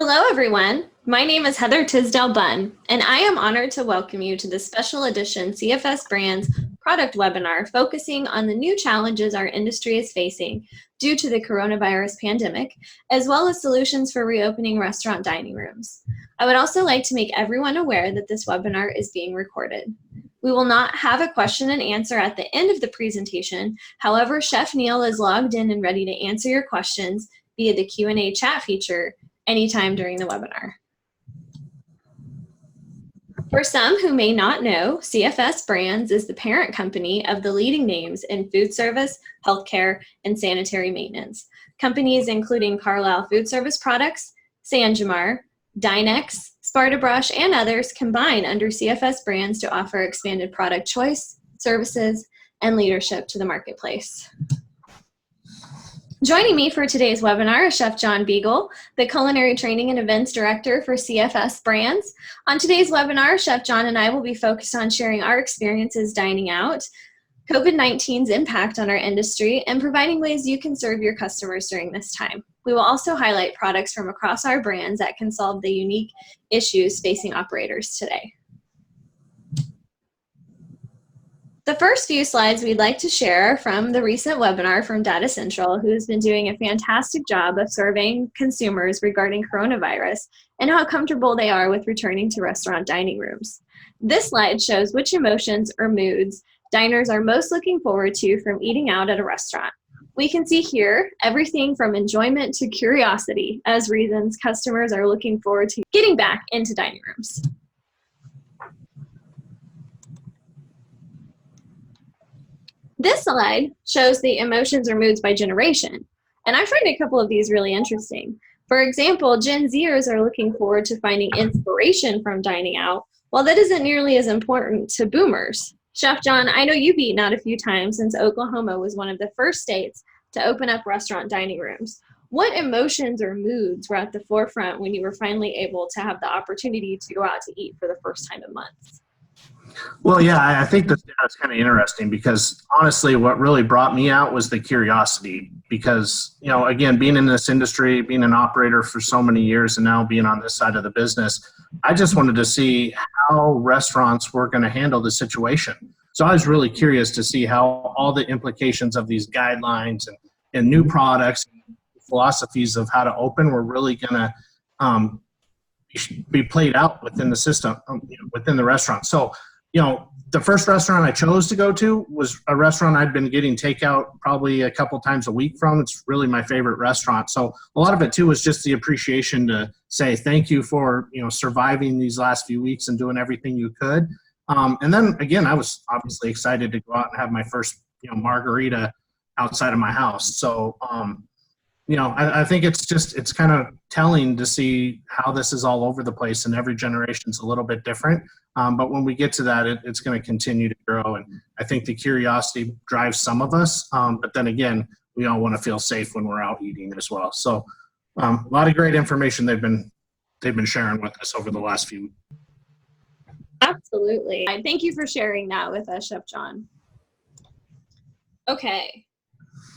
Hello, everyone. My name is Heather Tisdale Bunn, and I am honored to welcome you to this special edition CFS Brands product webinar focusing on the new challenges our industry is facing due to the coronavirus pandemic, as well as solutions for reopening restaurant dining rooms. I would also like to make everyone aware that this webinar is being recorded. We will not have a question and answer at the end of the presentation. However, Chef Neil is logged in and ready to answer your questions via the Q&A chat feature anytime during the webinar. For some who may not know, CFS Brands is the parent company of the leading names in food service, healthcare, and sanitary maintenance. Companies including Carlisle Food Service Products, Sanjamar, Dynex, Sparta Brush, and others combine under CFS Brands to offer expanded product choice, services, and leadership to the marketplace. Joining me for today's webinar is Chef John Beagle, the Culinary Training and Events Director for CFS Brands. On today's webinar, Chef John and I will be focused on sharing our experiences dining out, COVID-19's impact on our industry, and providing ways you can serve your customers during this time. We will also highlight products from across our brands that can solve the unique issues facing operators today. The first few slides we'd like to share from the recent webinar from Data Central, who's been doing a fantastic job of serving consumers regarding coronavirus and how comfortable they are with returning to restaurant dining rooms. This slide shows which emotions or moods diners are most looking forward to from eating out at a restaurant. We can see here everything from enjoyment to curiosity as reasons customers are looking forward to getting back into dining rooms. This slide shows the emotions or moods by generation, and I find a couple of these really interesting. For example, Gen Zers are looking forward to finding inspiration from dining out, while that isn't nearly as important to boomers. Chef John, I know you've eaten out a few times since Oklahoma was one of the first states to open up restaurant dining rooms. What emotions or moods were at the forefront when you were finally able to have the opportunity to go out to eat for the first time in months? Well, yeah, I think that's kind of interesting because honestly, what really brought me out was the curiosity because, you know, again, being in this industry, being an operator for so many years and now being on this side of the business, I just wanted to see how restaurants were going to handle the situation. So I was really curious to see how all the implications of these guidelines and new products, and philosophies of how to open were really going to be played out within the system, within the restaurant. So, you know, the first restaurant I chose to go to was a restaurant I'd been getting takeout probably a couple times a week from. It's really my favorite restaurant. So a lot of it too was just the appreciation to say thank you for, you know, surviving these last few weeks and doing everything you could. And then again, I was obviously excited to go out and have my first, you know, margarita outside of my house. So, you know, I think it's kind of telling to see how this is all over the place and every generation's a little bit different. But when we get to that, it's going to continue to grow. And I think the curiosity drives some of us. But then again, we all want to feel safe when we're out eating as well. So a lot of great information they've been sharing with us over the last few weeks. Absolutely. Thank you for sharing that with us, Chef John. Okay.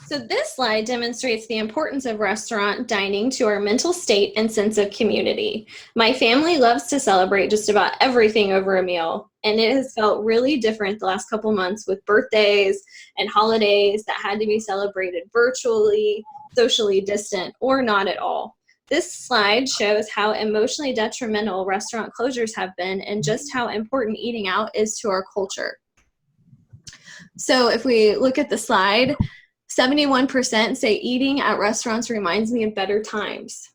So this slide demonstrates the importance of restaurant dining to our mental state and sense of community. My family loves to celebrate just about everything over a meal, and it has felt really different the last couple months with birthdays and holidays that had to be celebrated virtually, socially distant, or not at all. This slide shows how emotionally detrimental restaurant closures have been and just how important eating out is to our culture. So if we look at the slide, 71% say eating at restaurants reminds me of better times.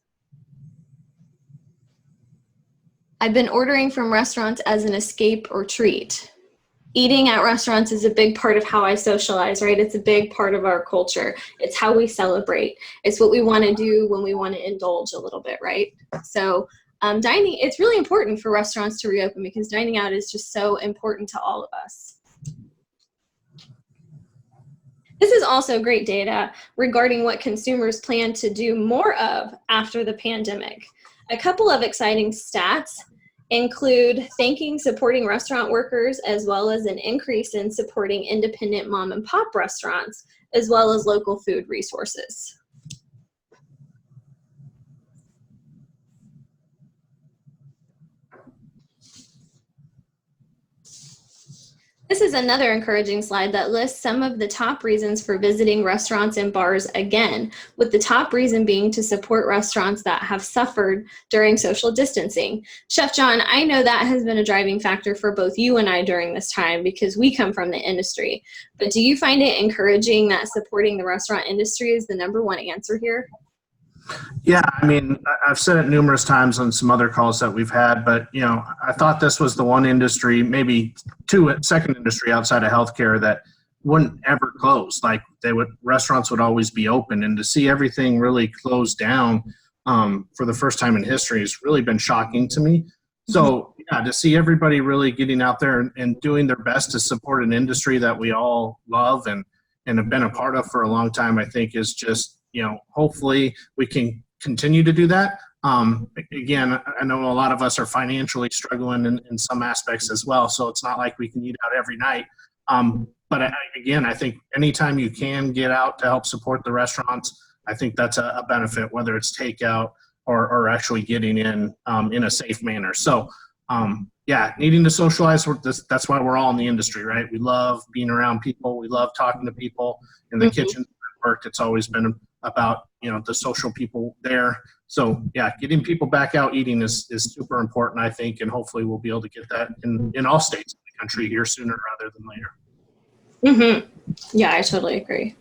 I've been ordering from restaurants as an escape or treat. Eating at restaurants is a big part of how I socialize, right? It's a big part of our culture. It's how we celebrate. It's what we want to do when we want to indulge a little bit, right? So dining, it's really important for restaurants to reopen because dining out is just so important to all of us. This is also great data regarding what consumers plan to do more of after the pandemic. A couple of exciting stats include supporting restaurant workers, as well as an increase in supporting independent mom and pop restaurants, as well as local food resources. This is another encouraging slide that lists some of the top reasons for visiting restaurants and bars again, with the top reason being to support restaurants that have suffered during social distancing. Chef John, I know that has been a driving factor for both you and I during this time because we come from the industry. But do you find it encouraging that supporting the restaurant industry is the #1 answer here? Yeah, I mean, I've said it numerous times on some other calls that we've had, but I thought this was the one industry, maybe second industry outside of healthcare that wouldn't ever close. Like restaurants would always be open, and to see everything really close down for the first time in history has really been shocking to me. So yeah, to see everybody really getting out there and doing their best to support an industry that we all love and have been a part of for a long time, I think is just, hopefully we can continue to do that. Again, I know a lot of us are financially struggling in some aspects as well, so it's not like we can eat out every night. But I think anytime you can get out to help support the restaurants, I think that's a benefit, whether it's takeout or actually getting in a safe manner. So, needing to socialize, that's why we're all in the industry, right? We love being around people. We love talking to people in the kitchen. Worked, it's always been about the social people there. So yeah, getting people back out eating is super important, I think, and hopefully we'll be able to get that in all states of the country here sooner rather than later. Yeah, I totally agree.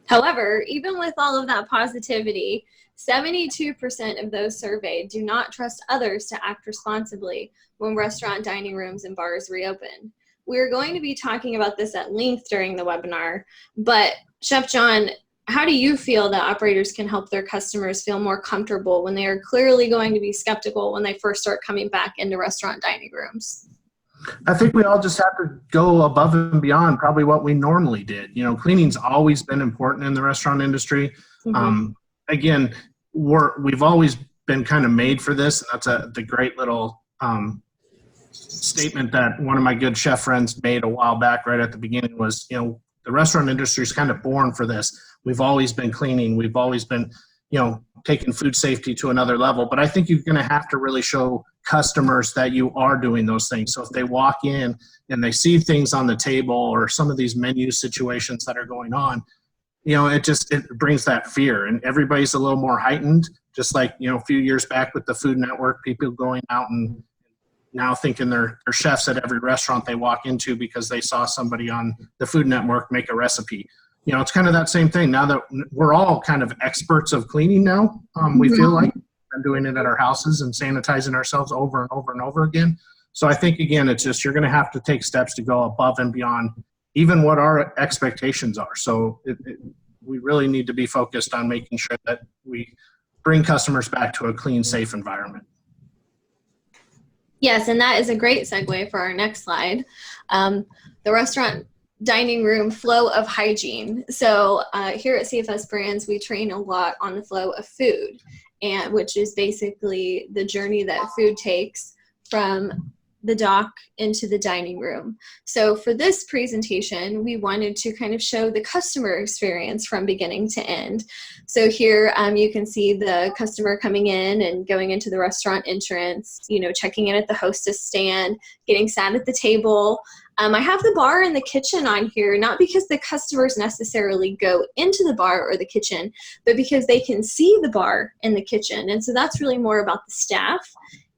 However, even with all of that positivity, 72% of those surveyed do not trust others to act responsibly when restaurant dining rooms and bars reopen. We're going to be talking about this at length during the webinar, but Chef John, how do you feel that operators can help their customers feel more comfortable when they are clearly going to be skeptical when they first start coming back into restaurant dining rooms? I think we all just have to go above and beyond probably what we normally did. Cleaning's always been important in the restaurant industry. Again, we've always been kind of made for this. That's the great little statement that one of my good chef friends made a while back right at the beginning was, the restaurant industry is kind of born for this. We've always been cleaning. We've always been, taking food safety to another level. But I think you're going to have to really show customers that you are doing those things. So if they walk in and they see things on the table or some of these menu situations that are going on, it brings that fear, and everybody's a little more heightened, just like, a few years back with the Food Network, people going out and now thinking they're chefs at every restaurant they walk into because they saw somebody on the Food Network make a recipe. It's kind of that same thing. Now that we're all kind of experts of cleaning now, we feel like we're doing it at our houses and sanitizing ourselves over and over and over again. So I think, again, it's just you're going to have to take steps to go above and beyond even what our expectations are. So we really need to be focused on making sure that we bring customers back to a clean, safe environment. Yes, and that is a great segue for our next slide. The restaurant dining room flow of hygiene. So here at CFS Brands, we train a lot on the flow of food, and which is basically the journey that food takes from the dock into the dining room. So for this presentation, we wanted to kind of show the customer experience from beginning to end. So here you can see the customer coming in and going into the restaurant entrance, checking in at the hostess stand, getting sat at the table. I have the bar and the kitchen on here, not because the customers necessarily go into the bar or the kitchen, but because they can see the bar and the kitchen. And so that's really more about the staff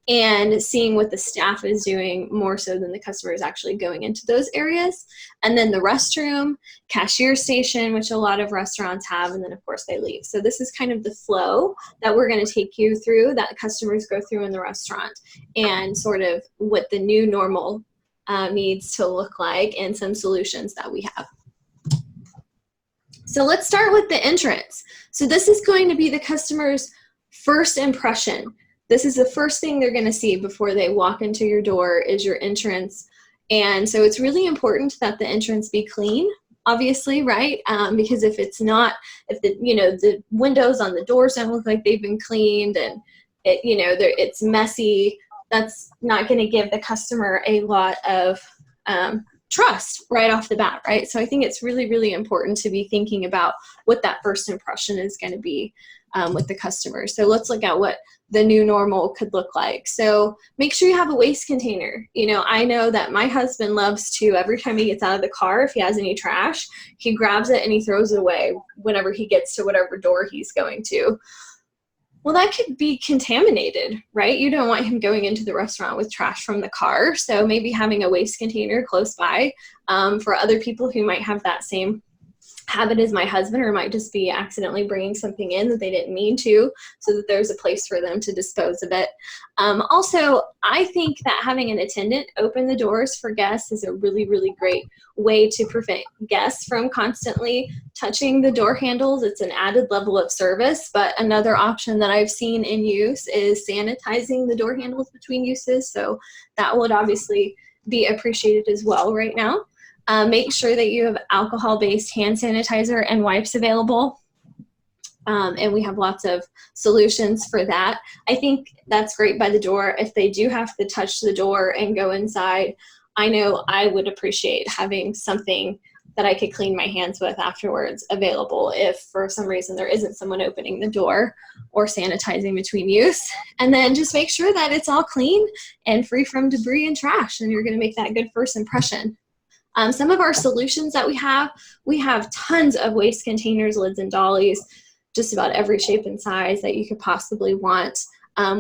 and seeing what the staff is doing more so than the customer is actually going into those areas. And then the restroom, cashier station, which a lot of restaurants have, and then of course they leave. So this is kind of the flow that we're going to take you through, that customers go through in the restaurant, and sort of what the new normal needs to look like and some solutions that we have. So let's start with the entrance. So this is going to be the customer's first impression. This is the first thing they're going to see before they walk into your door is your entrance. And so it's really important that the entrance be clean, obviously, right? Because if it's not, if the windows on the doors don't look like they've been cleaned and it's messy, that's not going to give the customer a lot of trust right off the bat, right? So I think it's really, really important to be thinking about what that first impression is going to be. with the customers. So let's look at what the new normal could look like. So make sure you have a waste container. You know, I know that my husband loves to, every time he gets out of the car, if he has any trash, he grabs it and he throws it away whenever he gets to whatever door he's going to. Well, that could be contaminated, right? You don't want him going into the restaurant with trash from the car. So maybe having a waste container close by for other people who might have that same habit as my husband, or might just be accidentally bringing something in that they didn't mean to, so that there's a place for them to dispose of it. Also, I think that having an attendant open the doors for guests is a really, really great way to prevent guests from constantly touching the door handles. It's an added level of service, but another option that I've seen in use is sanitizing the door handles between uses. So that would obviously be appreciated as well right now. Make sure that you have alcohol-based hand sanitizer and wipes available. And we have lots of solutions for that. I think that's great by the door. If they do have to touch the door and go inside, I know I would appreciate having something that I could clean my hands with afterwards available if for some reason there isn't someone opening the door or sanitizing between use. And then just make sure that it's all clean and free from debris and trash, and you're going to make that good first impression. Some of our solutions that we have tons of waste containers, lids, and dollies, just about every shape and size that you could possibly want.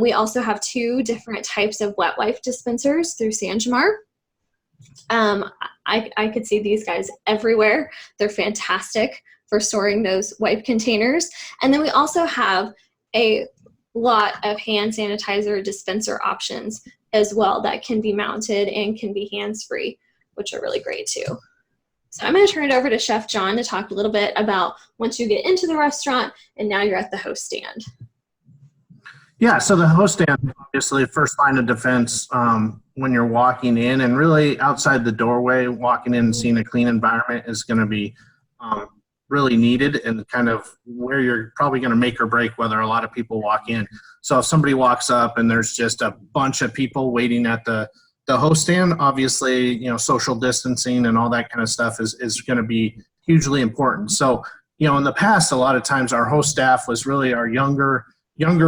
We also have 2 different types of wet wipe dispensers through Sanjamar. I could see these guys everywhere. They're fantastic for storing those wipe containers. And then we also have a lot of hand sanitizer dispenser options as well that can be mounted and can be hands-free, which are really great too. So I'm going to turn it over to Chef John to talk a little bit about once you get into the restaurant and now you're at the host stand. Yeah, so the host stand, obviously, first line of defense when you're walking in, and really outside the doorway, walking in and seeing a clean environment is going to be really needed, and kind of where you're probably going to make or break whether a lot of people walk in. So if somebody walks up and there's just a bunch of people waiting at the host stand, obviously, you know, social distancing and all that kind of stuff is going to be hugely important. So, you know, in the past, a lot of times our host staff was really our younger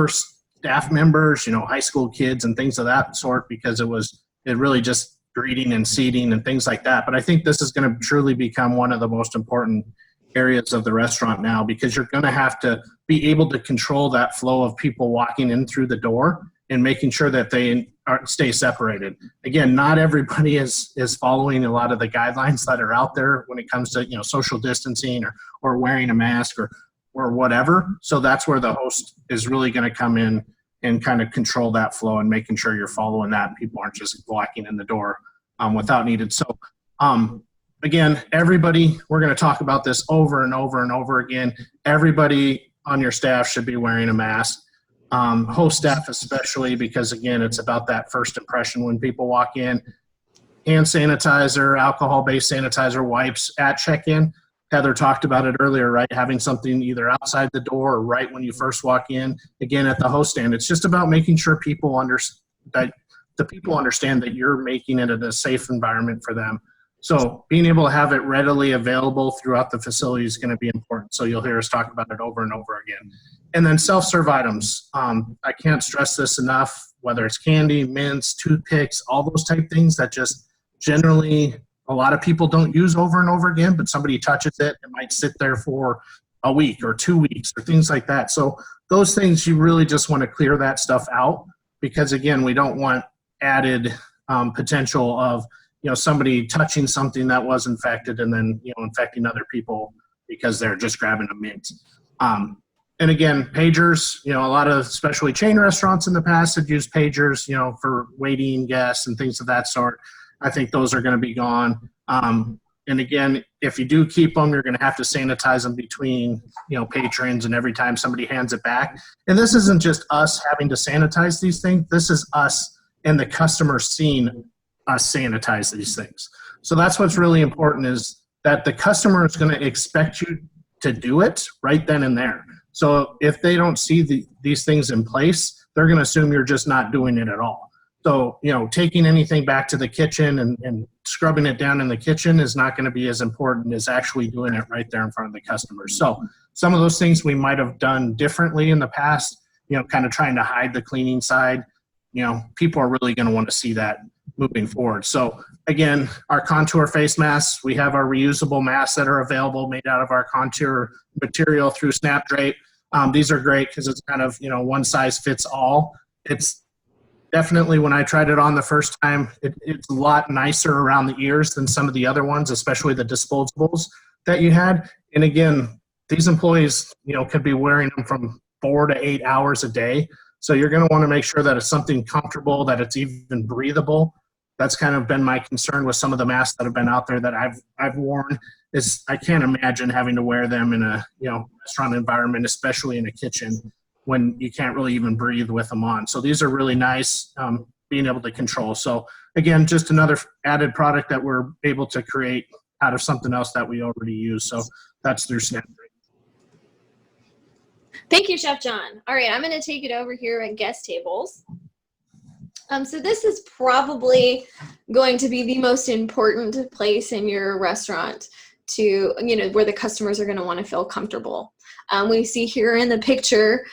staff members, you know, high school kids and things of that sort, because it really just greeting and seating and things like that. But I think this is going to truly become one of the most important areas of the restaurant now, because you're going to have to be able to control that flow of people walking in through the door and making sure that they stay separated. Again, not everybody is following a lot of the guidelines that are out there when it comes to, you know, social distancing or wearing a mask or whatever. So that's where the host is really going to come in and kind of control that flow and making sure you're following that and people aren't just walking in the door without needed. So again, everybody, we're going to talk about this over and over and over again. Everybody on your staff should be wearing a mask. Host staff especially, because again, it's about that first impression when people walk in. Hand sanitizer, alcohol-based sanitizer, wipes at check-in. Heather talked about it earlier, right? Having something either outside the door or right when you first walk in. Again, at the host stand, it's just about making sure people understand that you're making it a safe environment for them. So being able to have it readily available throughout the facility is going to be important. So you'll hear us talk about it over and over again. And then self-serve items. I can't stress this enough, whether it's candy, mints, toothpicks, all those type things that just generally a lot of people don't use over and over again, but somebody touches it, it might sit there for a week or 2 weeks or things like that. So those things, you really just want to clear that stuff out, because again, we don't want added potential of, you know, somebody touching something that was infected and then, you know, infecting other people because they're just grabbing a mint. And again, pagers, you know, a lot of especially chain restaurants in the past had used pagers, you know, for waiting guests and things of that sort. I think those are going to be gone. And again, if you do keep them, you're going to have to sanitize them between, you know, patrons and every time somebody hands it back. And this isn't just us having to sanitize these things. This is us and the customer seeing us sanitize these things. So that's what's really important, is that the customer is going to expect you to do it right then and there. So if they don't see these things in place, they're going to assume you're just not doing it at all. So, taking anything back to the kitchen and scrubbing it down in the kitchen is not going to be as important as actually doing it right there in front of the customer. So some of those things we might have done differently in the past, kind of trying to hide the cleaning side. People are really going to want to see that moving forward. So again, our contour face masks, we have our reusable masks that are available made out of our contour material through Snap Drape. These are great because it's kind of, one size fits all. It's definitely, when I tried it on the first time, it's a lot nicer around the ears than some of the other ones, especially the disposables that you had. And again, these employees, could be wearing them from 4 to 8 hours a day. So you're going to want to make sure that it's something comfortable, that it's even breathable. That's kind of been my concern with some of the masks that have been out there that I've worn. Is I can't imagine having to wear them in a restaurant environment, especially in a kitchen, when you can't really even breathe with them on. So these are really nice, being able to control. So again, just another added product that we're able to create out of something else that we already use. So that's through Snap. Thank you, Chef John. All right, I'm going to take it over here at guest tables. So this is probably going to be the most important place in your restaurant to, where the customers are going to want to feel comfortable. We see here in the picture,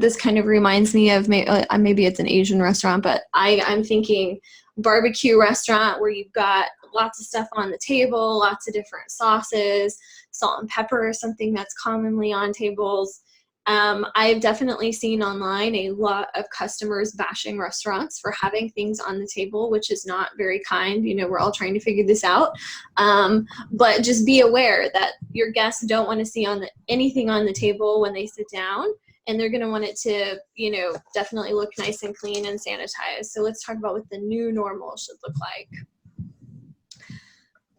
this kind of reminds me of, maybe it's an Asian restaurant, but I'm thinking barbecue restaurant where you've got lots of stuff on the table, lots of different sauces, salt and pepper is something that's commonly on tables. I've definitely seen online a lot of customers bashing restaurants for having things on the table, which is not very kind. We're all trying to figure this out. But just be aware that your guests don't want to see anything on the table when they sit down, and they're going to want it to, definitely look nice and clean and sanitized. So let's talk about what the new normal should look like.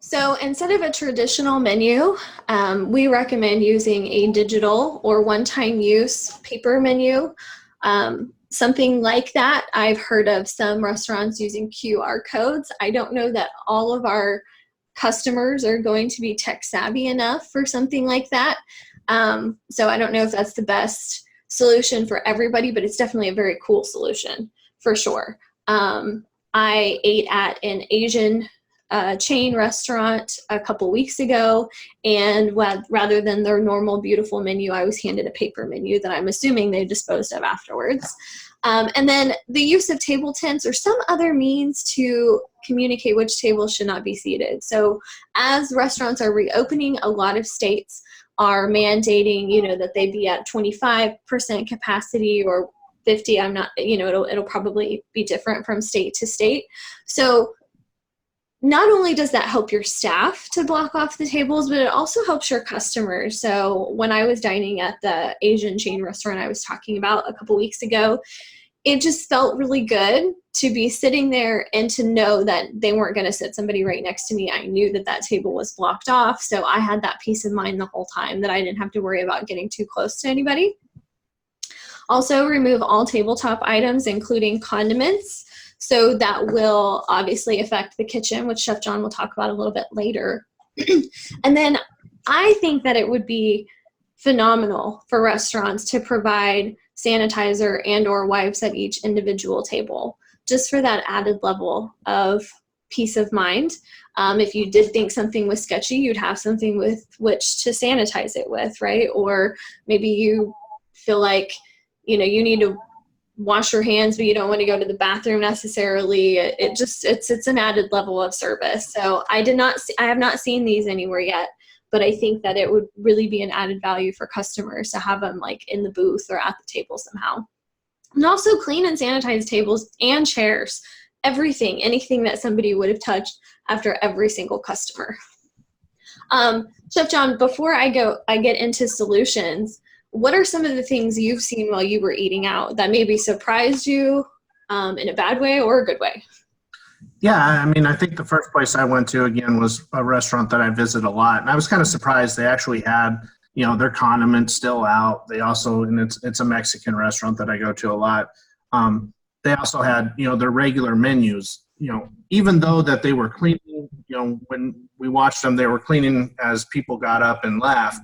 So instead of a traditional menu, we recommend using a digital or one-time use paper menu. Something like that. I've heard of some restaurants using QR codes. I don't know that all of our customers are going to be tech savvy enough for something like that. So I don't know if that's the best solution for everybody, but it's definitely a very cool solution for sure. I ate at an Asian chain restaurant a couple weeks ago, and rather than their normal beautiful menu, I was handed a paper menu that I'm assuming they disposed of afterwards. And then the use of table tents or some other means to communicate which tables should not be seated. So as restaurants are reopening, a lot of states are mandating, that they be at 25% capacity or 50. I'm not, it'll probably be different from state to state. So not only does that help your staff to block off the tables, but it also helps your customers. So when I was dining at the Asian chain restaurant I was talking about a couple weeks ago, it just felt really good to be sitting there and to know that they weren't going to sit somebody right next to me. I knew that that table was blocked off. So I had that peace of mind the whole time that I didn't have to worry about getting too close to anybody. Also, remove all tabletop items, including condiments. So that will obviously affect the kitchen, which Chef John will talk about a little bit later. And then I think that it would be phenomenal for restaurants to provide sanitizer and or wipes at each individual table, just for that added level of peace of mind. If you did think something was sketchy, you'd have something with which to sanitize it with, right? Or maybe you feel like, you need to wash your hands, but you don't want to go to the bathroom necessarily. It's an added level of service. So I have not seen these anywhere yet, but I think that it would really be an added value for customers to have them like in the booth or at the table somehow. And also clean and sanitize tables and chairs, anything that somebody would have touched after every single customer. Chef John, before I get into solutions, what are some of the things you've seen while you were eating out that maybe surprised you in a bad way or a good way? Yeah, I think the first place I went to, again, was a restaurant that I visit a lot. And I was kind of surprised they actually had, their condiments still out. They also, and it's a Mexican restaurant that I go to a lot. They also had, their regular menus, even though that they were cleaning, when we watched them, they were cleaning as people got up and left.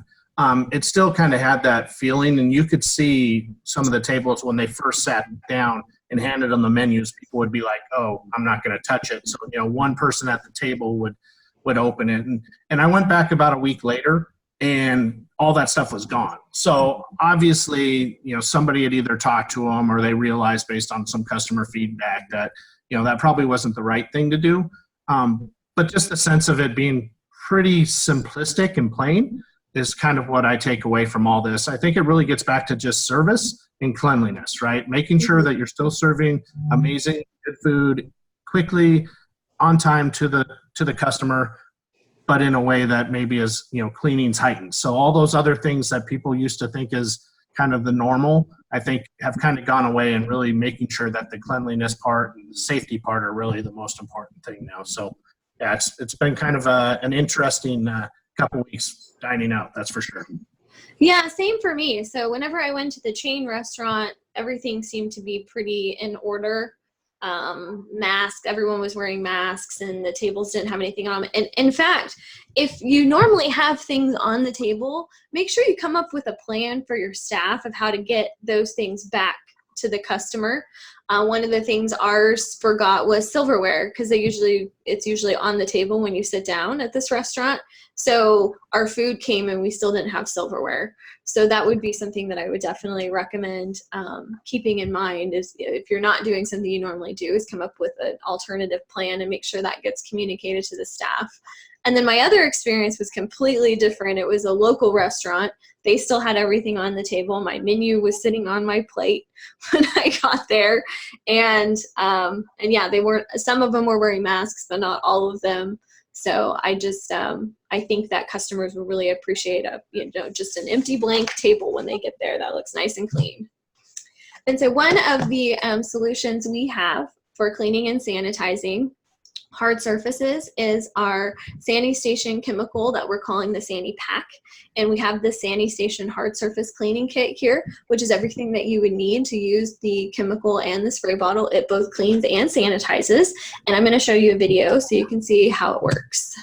It still kind of had that feeling, and you could see some of the tables when they first sat down and handed them the menus, people would be like, oh, I'm not going to touch it. So, one person at the table would open it. And I went back about a week later, and all that stuff was gone. So obviously, somebody had either talked to them or they realized based on some customer feedback that, that probably wasn't the right thing to do. But just the sense of it being pretty simplistic and plain is kind of what I take away from all this. I think it really gets back to just service and cleanliness, right? Making sure that you're still serving amazing good food quickly, on time to the customer, but in a way that maybe is, cleaning's heightened. So all those other things that people used to think is kind of the normal, I think have kind of gone away, and really making sure that the cleanliness part and the safety part are really the most important thing now. So yeah, it's been kind of an interesting couple weeks dining out, that's for sure. Yeah, same for me. So whenever I went to the chain restaurant, everything seemed to be pretty in order. Masks, everyone was wearing masks, and the tables didn't have anything on them. And in fact, if you normally have things on the table, make sure you come up with a plan for your staff of how to get those things back to the customer. One of the things ours forgot was silverware, because it's usually on the table when you sit down at this restaurant. So our food came and we still didn't have silverware. So that would be something that I would definitely recommend keeping in mind, is if you're not doing something you normally do, is come up with an alternative plan and make sure that gets communicated to the staff. And then my other experience was completely different. It was a local restaurant. They still had everything on the table. My menu was sitting on my plate when I got there. And yeah, some of them were wearing masks, but not all of them. So I just, I think that customers will really appreciate just an empty blank table when they get there that looks nice and clean. And so one of the solutions we have for cleaning and sanitizing hard surfaces is our SANITATION chemical that we're calling the SaniPack. And we have the SANITATION hard surface cleaning kit here, which is everything that you would need to use the chemical and the spray bottle. It both cleans and sanitizes. And I'm going to show you a video so you can see how it works.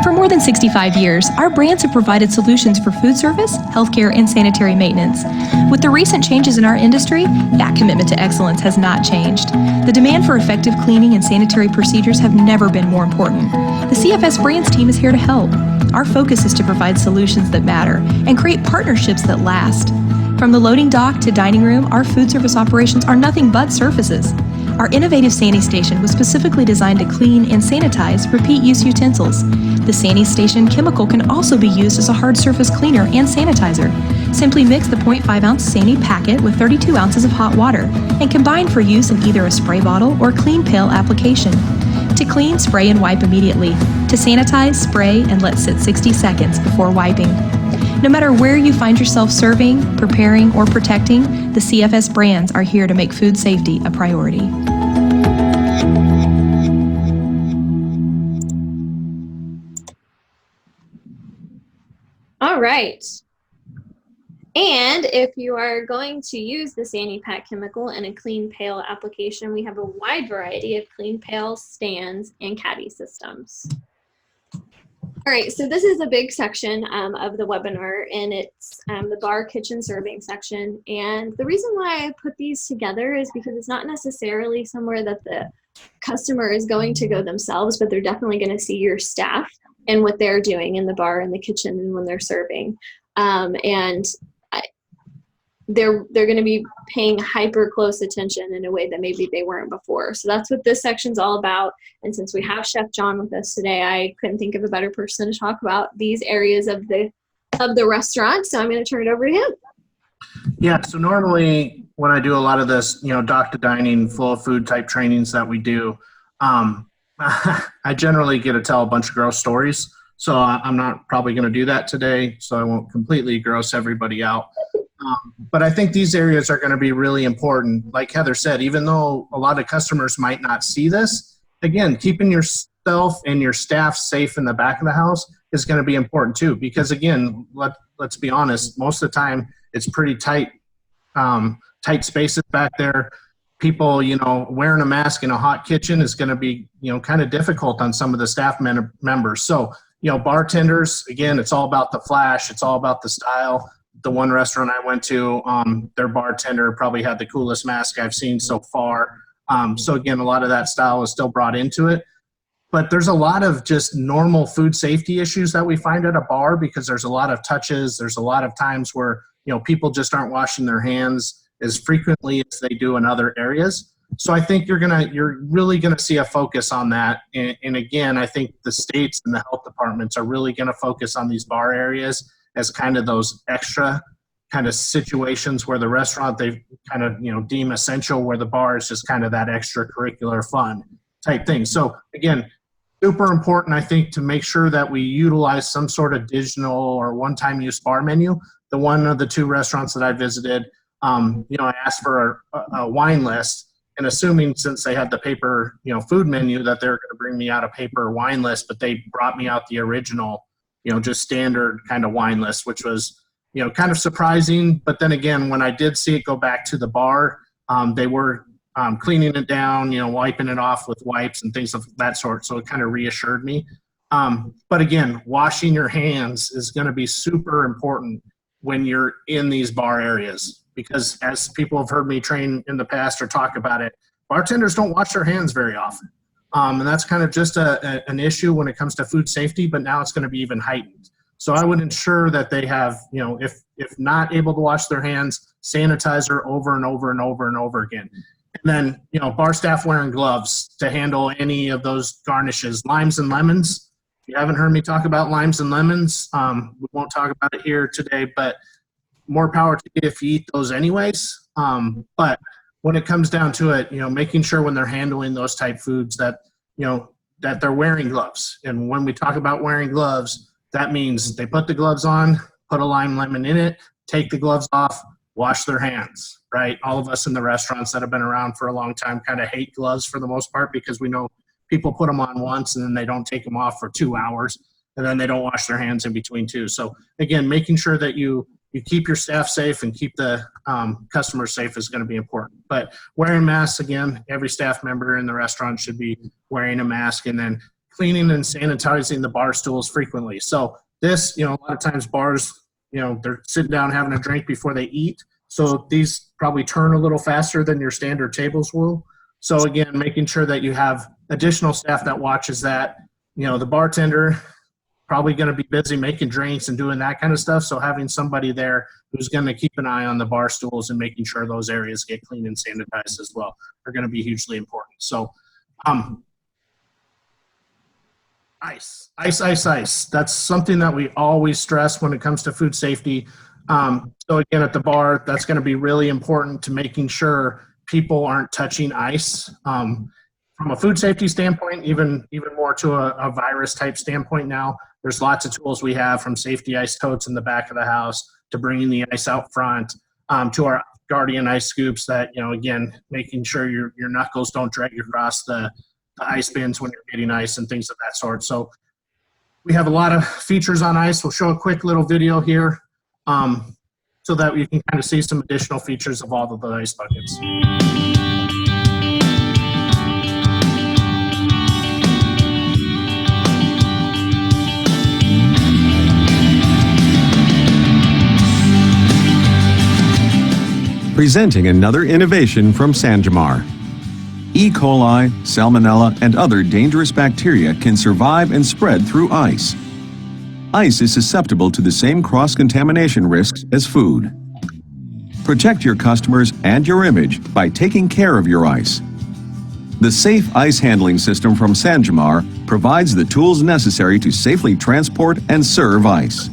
For more than 65 years, our brands have provided solutions for food service, healthcare, and sanitary maintenance. With the recent changes in our industry, that commitment to excellence has not changed. The demand for effective cleaning and sanitary procedures have never been more important. The CFS Brands team is here to help. Our focus is to provide solutions that matter and create partnerships that last. From the loading dock to dining room, our food service operations are nothing but surfaces. Our innovative SaniStation was specifically designed to clean and sanitize repeat-use utensils. The SaniStation chemical can also be used as a hard surface cleaner and sanitizer. Simply mix the 0.5-ounce Sani packet with 32 ounces of hot water and combine for use in either a spray bottle or clean pail application. To clean, spray and wipe immediately. To sanitize, spray and let sit 60 seconds before wiping. No matter where you find yourself serving, preparing, or protecting, the CFS brands are here to make food safety a priority. All right. And if you are going to use the SaniPack chemical in a clean pail application, we have a wide variety of clean pails, stands, and caddy systems. All right, so this is a big section of the webinar, and it's the bar, kitchen, serving section. And the reason why I put these together is because it's not necessarily somewhere that the customer is going to go themselves, but they're definitely going to see your staff and what they're doing in the bar and the kitchen and when they're serving. They're going to be paying hyper close attention in a way that maybe they weren't before. So that's what this section's all about. And since we have Chef John with us today, I couldn't think of a better person to talk about these areas of the restaurant. So I'm going to turn it over to him. Yeah. So normally when I do a lot of this, dock to dining, flow of food type trainings that we do, I generally get to tell a bunch of gross stories. So I'm not probably going to do that today. So I won't completely gross everybody out. But I think these areas are going to be really important. Like Heather said, even though a lot of customers might not see this, again, keeping yourself and your staff safe in the back of the house is going to be important too. Because again, let's be honest, most of the time it's pretty tight spaces back there. people, wearing a mask in a hot kitchen is going to be, kind of difficult on some of the staff members. So, bartenders, again, it's all about the flash. It's all about the style. The one restaurant I went to, their bartender probably had the coolest mask I've seen so far. So again, a lot of that style is still brought into it. But there's a lot of just normal food safety issues that we find at a bar because there's a lot of touches. There's a lot of times where, people just aren't washing their hands as frequently as they do in other areas. So I think you're really gonna see a focus on that. And again, I think the states and the health departments are really gonna focus on these bar areas as kind of those extra kind of situations where the restaurant they kind of deem essential, where the bar is just kind of that extracurricular fun type thing. So again, super important, I think, to make sure that we utilize some sort of digital or one-time use bar menu. The one of the two restaurants that I visited, I asked for a wine list, and assuming since they had the paper, food menu that they're going to bring me out a paper wine list, but they brought me out the original, just standard kind of wine list, which was, kind of surprising. But then again, when I did see it go back to the bar, they were cleaning it down, wiping it off with wipes and things of that sort. So it kind of reassured me. But again, washing your hands is going to be super important when you're in these bar areas, because as people have heard me train in the past or talk about it, bartenders don't wash their hands very often. And that's kind of just an issue when it comes to food safety, but now it's going to be even heightened. So I would ensure that they have, if not able to wash their hands, sanitizer over and over and over and over again. And then, bar staff wearing gloves to handle any of those garnishes. Limes and lemons. If you haven't heard me talk about limes and lemons, we won't talk about it here today, but more power to you if you eat those anyways. But when it comes down to it, making sure when they're handling those type foods that, that they're wearing gloves. And when we talk about wearing gloves, that means they put the gloves on, put a lime lemon in it, take the gloves off, wash their hands, right? All of us in the restaurants that have been around for a long time kind of hate gloves for the most part because we know people put them on once and then they don't take them off for 2 hours and then they don't wash their hands in between too. So again, making sure that you keep your staff safe and keep the customers safe is going to be important. But wearing masks, again, every staff member in the restaurant should be wearing a mask, and then cleaning and sanitizing the bar stools frequently. So this, a lot of times bars, they're sitting down having a drink before they eat. So these probably turn a little faster than your standard tables will. So again, making sure that you have additional staff that watches that. The bartender probably going to be busy making drinks and doing that kind of stuff. So having somebody there who's going to keep an eye on the bar stools and making sure those areas get clean and sanitized as well are going to be hugely important. So ice. That's something that we always stress when it comes to food safety. So again, at the bar, that's going to be really important to making sure people aren't touching ice. From a food safety standpoint, even more to a virus type standpoint now, there's lots of tools we have, from safety ice totes in the back of the house to bringing the ice out front, to our Guardian ice scoops that, again, making sure your knuckles don't drag across the ice bins when you're getting ice and things of that sort. So we have a lot of features on ice. We'll show a quick little video here so that you can kind of see some additional features of all of the ice buckets. Presenting another innovation from Sanjamar. E. coli, salmonella, and other dangerous bacteria can survive and spread through ice. Ice is susceptible to the same cross-contamination risks as food. Protect your customers and your image by taking care of your ice. The safe ice handling system from Sanjamar provides the tools necessary to safely transport and serve ice.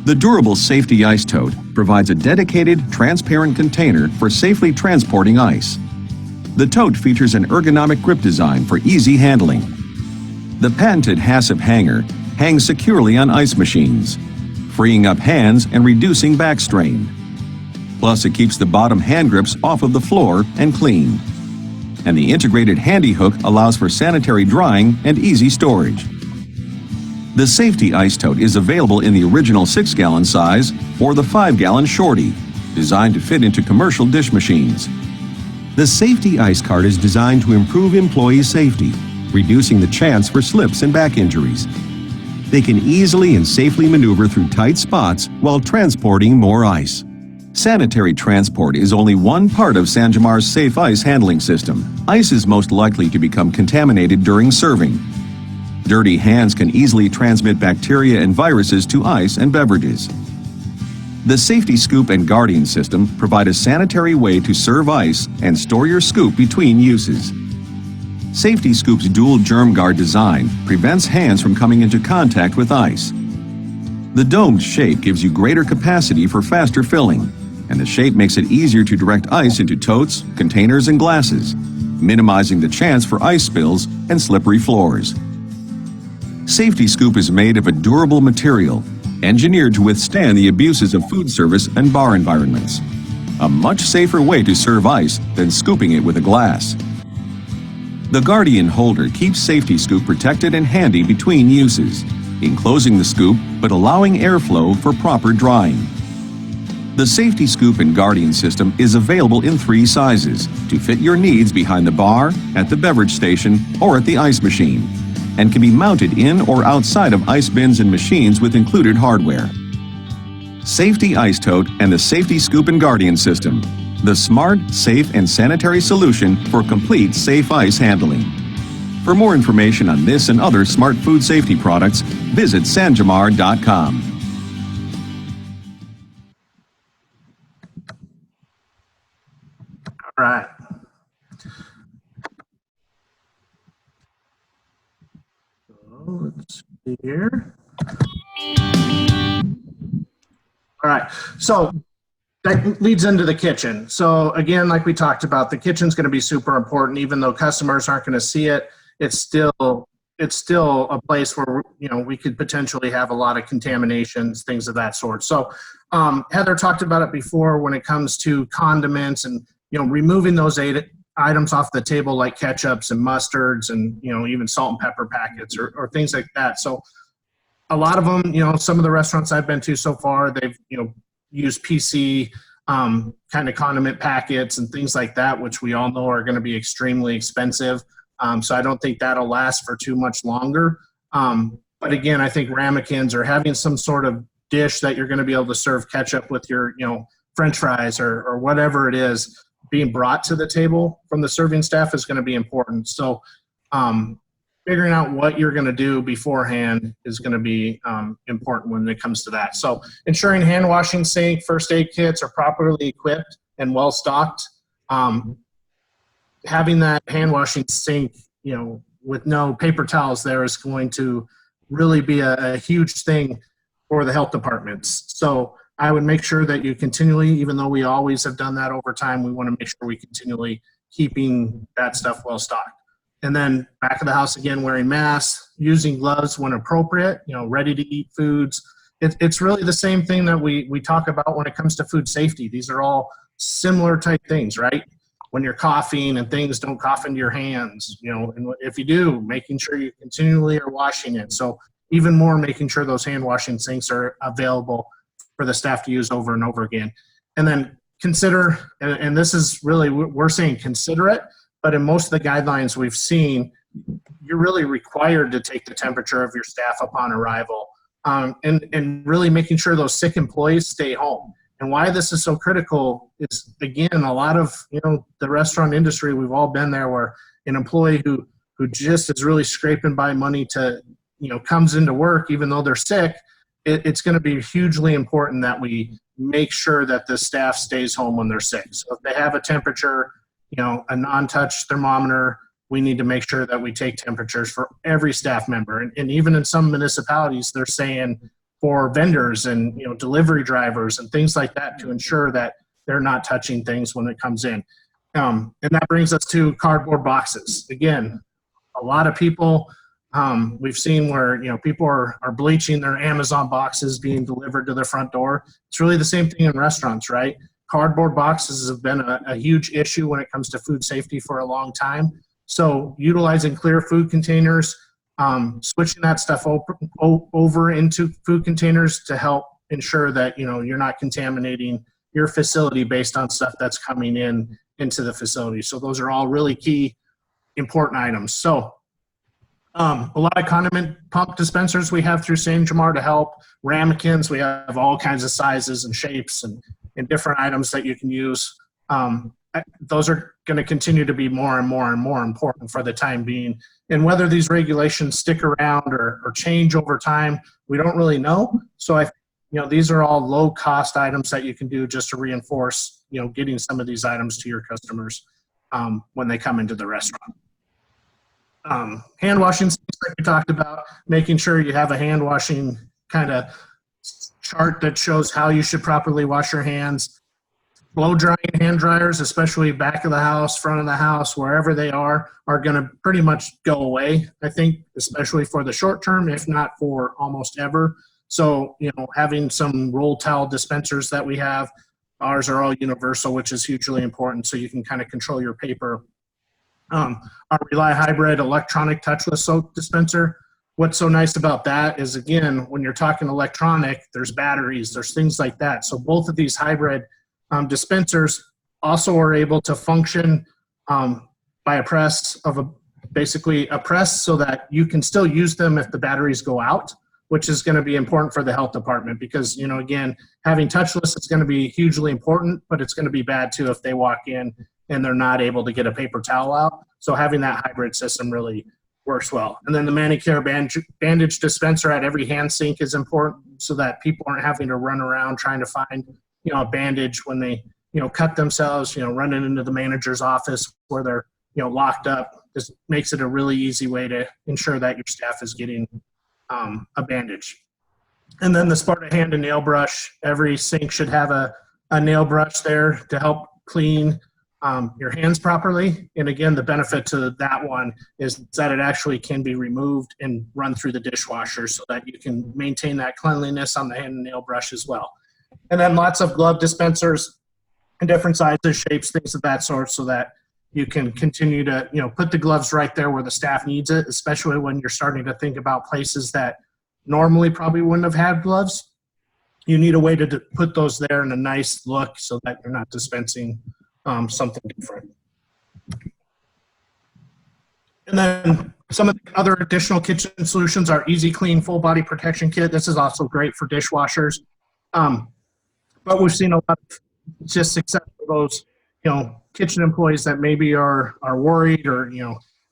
The durable safety ice tote provides a dedicated, transparent container for safely transporting ice. The tote features an ergonomic grip design for easy handling. The patented HACCP hanger hangs securely on ice machines, freeing up hands and reducing back strain. Plus, it keeps the bottom hand grips off of the floor and clean. And the integrated handy hook allows for sanitary drying and easy storage. The safety ice tote is available in the original 6-gallon size or the 5-gallon shorty, designed to fit into commercial dish machines. The Safety Ice Cart is designed to improve employee safety, reducing the chance for slips and back injuries. They can easily and safely maneuver through tight spots while transporting more ice. Sanitary transport is only one part of Sanjamar's safe ice handling system. Ice is most likely to become contaminated during serving. Dirty hands can easily transmit bacteria and viruses to ice and beverages. The Safety Scoop and Guardian system provide a sanitary way to serve ice and store your scoop between uses. Safety Scoop's dual germ guard design prevents hands from coming into contact with ice. The domed shape gives you greater capacity for faster filling, and the shape makes it easier to direct ice into totes, containers, and glasses, minimizing the chance for ice spills and slippery floors. Safety Scoop is made of a durable material, engineered to withstand the abuses of food service and bar environments. A much safer way to serve ice than scooping it with a glass. The Guardian holder keeps Safety Scoop protected and handy between uses, enclosing the scoop but allowing airflow for proper drying. The Safety Scoop and Guardian system is available in 3 sizes to fit your needs behind the bar, at the beverage station, or at the ice machine, and can be mounted in or outside of ice bins and machines with included hardware. Safety Ice Tote and the Safety Scoop and Guardian system. The smart, safe, and sanitary solution for complete safe ice handling. For more information on this and other smart food safety products, visit sanjamar.com. All right. So let's see here. All right. So that leads into the kitchen. So again, like we talked about, the kitchen's going to be super important. Even though customers aren't going to see it, it's still a place where we could potentially have a lot of contaminations, things of that sort. So Heather talked about it before when it comes to condiments and removing those items off the table like ketchups and mustards and even salt and pepper packets or things like that. So a lot of them, some of the restaurants I've been to so far, they've use PC kind of condiment packets and things like that, which we all know are going to be extremely expensive. So I don't think that'll last for too much longer. But again, I think ramekins or having some sort of dish that you're going to be able to serve ketchup with your, French fries or whatever it is being brought to the table from the serving staff is going to be important. So figuring out what you're going to do beforehand is going to be important when it comes to that. So ensuring hand washing sink, first aid kits are properly equipped and well stocked. Having that hand washing sink, with no paper towels there is going to really be a huge thing for the health departments. So I would make sure that you continually, even though we always have done that over time, we want to make sure we continually keeping that stuff well stocked. And then back of the house again, wearing masks, using gloves when appropriate, ready to eat foods. It's really the same thing that we talk about when it comes to food safety. These are all similar type things, right? When you're coughing and things, don't cough into your hands, and if you do, making sure you continually are washing it. So even more making sure those hand washing sinks are available for the staff to use over and over again. And then consider, and this is really, we're saying consider it, but in most of the guidelines we've seen, you're really required to take the temperature of your staff upon arrival, and really making sure those sick employees stay home. And why this is so critical is, again, a lot of, the restaurant industry, we've all been there, where an employee who just is really scraping by money to, comes into work, even though they're sick, it's going to be hugely important that we make sure that the staff stays home when they're sick. So if they have a temperature, a non-touch thermometer, we need to make sure that we take temperatures for every staff member. And even in some municipalities, they're saying for vendors and delivery drivers and things like that to ensure that they're not touching things when it comes in. And that brings us to cardboard boxes. Again, a lot of people, we've seen where people are bleaching their Amazon boxes being delivered to their front door. It's really the same thing in restaurants, right? Cardboard boxes have been a huge issue when it comes to food safety for a long time. So utilizing clear food containers, switching that stuff over into food containers to help ensure that you're not contaminating your facility based on stuff that's coming in into the facility. So those are all really key, important items. So a lot of condiment pump dispensers we have through St. Jamar to help. Ramekins, we have all kinds of sizes and shapes and different items that you can use. Those are going to continue to be more and more and more important for the time being. And whether these regulations stick around or change over time, we don't really know. So these are all low cost items that you can do just to reinforce, getting some of these items to your customers when they come into the restaurant. Hand washing, like we talked about, making sure you have a hand washing kind of chart that shows how you should properly wash your hands. Blow drying hand dryers, especially back of the house, front of the house, wherever they are going to pretty much go away, I think, especially for the short term, if not for almost ever. So, having some roll towel dispensers that we have, ours are all universal, which is hugely important, so you can kind of control your paper. Our Rely Hybrid electronic touchless soap dispenser. What's so nice about that is, again, when you're talking electronic, there's batteries, there's things like that. So both of these hybrid dispensers also are able to function by a press of basically a press so that you can still use them if the batteries go out, which is going to be important for the health department because, again, having touchless is going to be hugely important, but it's going to be bad too if they walk in and they're not able to get a paper towel out. So having that hybrid system really works well. And then the manicure bandage dispenser at every hand sink is important so that people aren't having to run around trying to find, a bandage when they, cut themselves, running into the manager's office where they're, locked up. This makes it a really easy way to ensure that your staff is getting a bandage. And then the Sparta hand and nail brush. Every sink should have a nail brush there to help clean your hands properly. And again, the benefit to that one is that it actually can be removed and run through the dishwasher so that you can maintain that cleanliness on the hand and nail brush as well. And then lots of glove dispensers in different sizes, shapes, things of that sort so that you can continue to, put the gloves right there where the staff needs it, especially when you're starting to think about places that normally probably wouldn't have had gloves. You need a way to put those there in a nice look so that you're not dispensing something different. And then some of the other additional kitchen solutions are Easy Clean Full Body Protection Kit. This is also great for dishwashers. But we've seen a lot of just success for those, kitchen employees that maybe are worried or,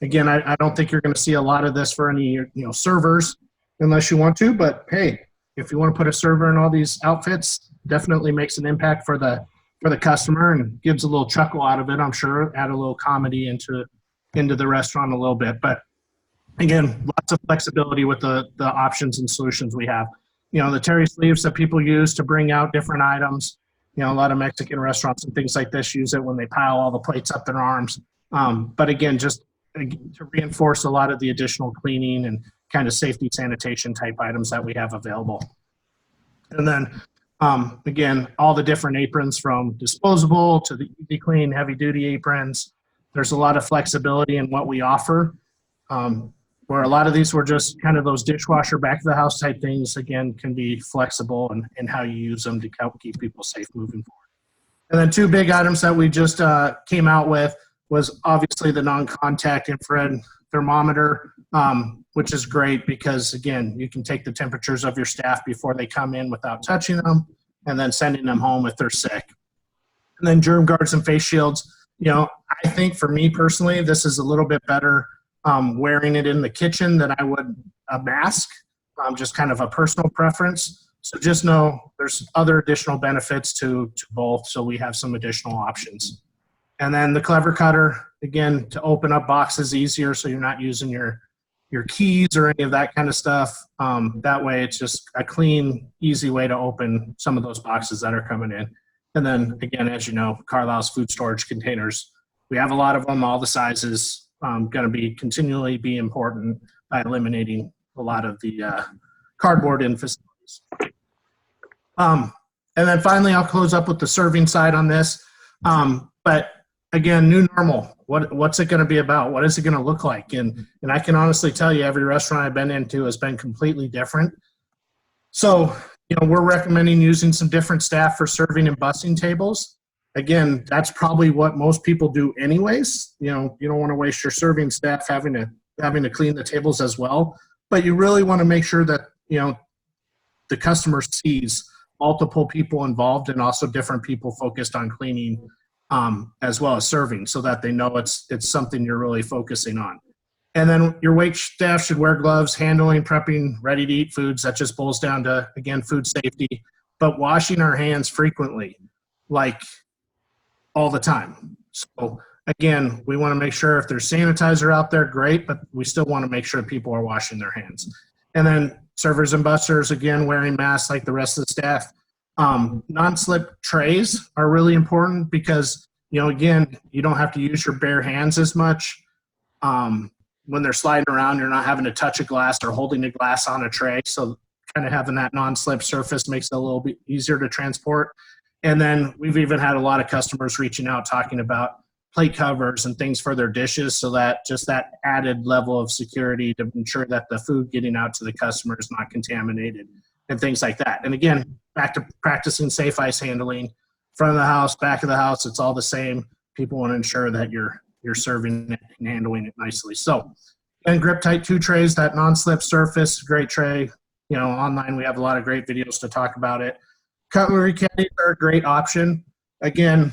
again, I don't think you're going to see a lot of this for any, servers unless you want to, but hey, if you want to put a server in all these outfits, definitely makes an impact for the customer and gives a little chuckle out of it, I'm sure, add a little comedy into the restaurant a little bit. But again, lots of flexibility with the options and solutions we have. The terry sleeves that people use to bring out different items. A lot of Mexican restaurants and things like this use it when they pile all the plates up their arms. But again, just to reinforce a lot of the additional cleaning and kind of safety sanitation type items that we have available. And then again, all the different aprons from disposable to the Easy Clean heavy duty aprons. There's a lot of flexibility in what we offer. Where a lot of these were just kind of those dishwasher back of the house type things, again, can be flexible in how you use them to help keep people safe moving forward. And then two big items that we just came out with was obviously the non-contact infrared thermometer, which is great because, again, you can take the temperatures of your staff before they come in without touching them and then sending them home if they're sick. And then germ guards and face shields. I think for me personally, this is a little bit better wearing it in the kitchen than I would a mask, just kind of a personal preference. So just know there's other additional benefits to both, so we have some additional options. And then the Clever Cutter, again, to open up boxes easier so you're not using your keys or any of that kind of stuff. That way it's just a clean, easy way to open some of those boxes that are coming in. And then, again, as you know, Carlisle's food storage containers. We have a lot of them, all the sizes. Going to continually be important by eliminating a lot of the cardboard in facilities. And then finally, I'll close up with the serving side on this. But again, new normal. What's it going to be about? What is it going to look like? And I can honestly tell you, every restaurant I've been into has been completely different. So, we're recommending using some different staff for serving and bussing tables. again, that's probably what most people do anyways. You know, you don't want to waste your serving staff having to clean the tables as well. But you really want to make sure that, you know, the customer sees multiple people involved and also different people focused on cleaning as well as serving, so that they know it's something you're really focusing on. And then your wait staff should wear gloves, handling, prepping, ready-to-eat foods. That just boils down to, again, food safety, but washing our hands frequently, like all the time. So again, we want to make sure if there's sanitizer out there, great, but we still want to make sure people are washing their hands. And then servers and bussers, again, wearing masks like the rest of the staff. Non-slip trays are really important because, you know, again, you don't have to use your bare hands as much. When they're sliding around, you're not having to touch a glass or holding a glass on a tray. So kind of having that non-slip surface makes it a little bit easier to transport. And then we've even had a lot of customers reaching out talking about plate covers and things for their dishes, so that just that added level of security to ensure that the food getting out to the customer is not contaminated and things like that. And again, back to practicing safe ice handling, front of the house, back of the house, it's all the same. People want to ensure that you're serving it and handling it nicely. So, and grip tight 2 trays, that non-slip surface, great tray. You know, online we have a lot of great videos to talk about it. Cutlery caddies are a great option. Again,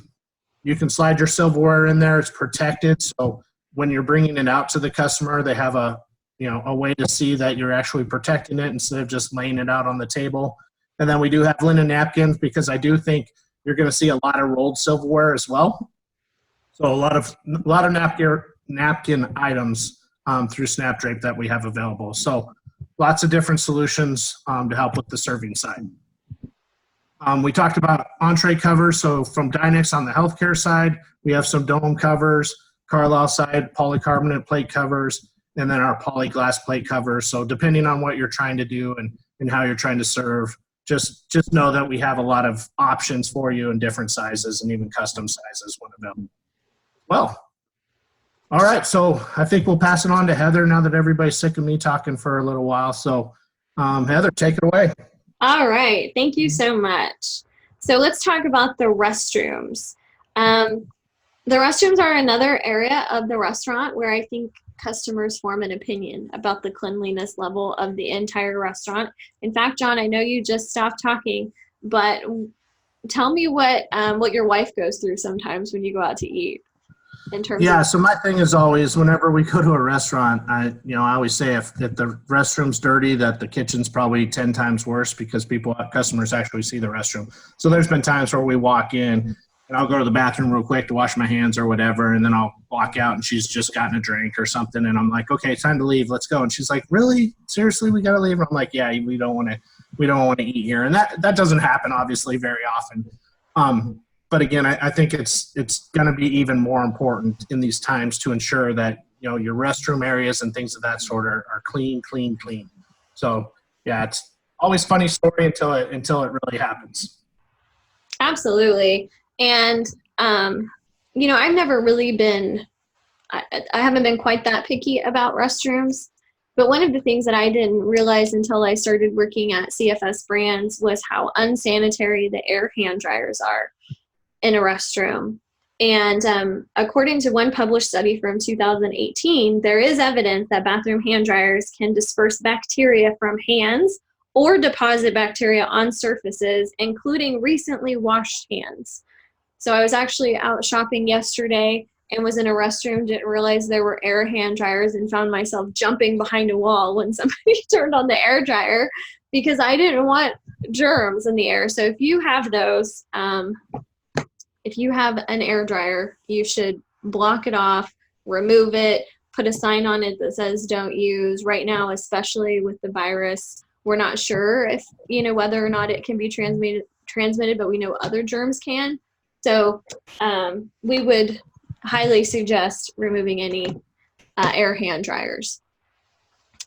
you can slide your silverware in there. It's protected. So when you're bringing it out to the customer, they have a way to see that you're actually protecting it instead of just laying it out on the table. And then we do have linen napkins, because I do think you're going to see a lot of rolled silverware as well. So a lot of napkin items through Snapdrape that we have available. So lots of different solutions to help with the serving side. We talked about entree covers. So from Dynex on the healthcare side, we have some dome covers, Carlisle side, polycarbonate plate covers, and then our polyglass plate covers. So depending on what you're trying to do and how you're trying to serve, just know that we have a lot of options for you in different sizes and even custom sizes when available. Well, all right. So I think we'll pass it on to Heather now that everybody's sick of me talking for a little while. So Heather, take it away. All right. Thank you so much. So let's talk about the restrooms. The restrooms are another area of the restaurant where I think customers form an opinion about the cleanliness level of the entire restaurant. In fact, John, I know you just stopped talking, but tell me what your wife goes through sometimes when you go out to eat. So my thing is always, whenever we go to a restaurant, I always say if the restroom's dirty, that the kitchen's probably 10 times worse, because customers actually see the restroom. So there's been times where we walk in and I'll go to the bathroom real quick to wash my hands or whatever, and then I'll walk out and she's just gotten a drink or something, and I'm like, okay, time to leave, let's go. And she's like, really? Seriously, we gotta leave? And I'm like, yeah, we don't want to eat here. And that doesn't happen obviously very often. But again, I think it's going to be even more important in these times to ensure that, you know, your restroom areas and things of that sort are clean. So yeah, it's always funny story until it really happens. Absolutely. And I've never really been, I haven't been quite that picky about restrooms. But one of the things that I didn't realize until I started working at CFS Brands was how unsanitary the air hand dryers are in a restroom. And according to one published study from 2018, there is evidence that bathroom hand dryers can disperse bacteria from hands or deposit bacteria on surfaces, including recently washed hands. So I was actually out shopping yesterday and was in a restroom, didn't realize there were air hand dryers, and found myself jumping behind a wall when somebody turned on the air dryer because I didn't want germs in the air. So if you have those, if you have an air dryer, you should block it off, remove it, put a sign on it that says don't use. Right now, especially with the virus, we're not sure if, whether or not it can be transmitted, but we know other germs can. So we would highly suggest removing any air hand dryers.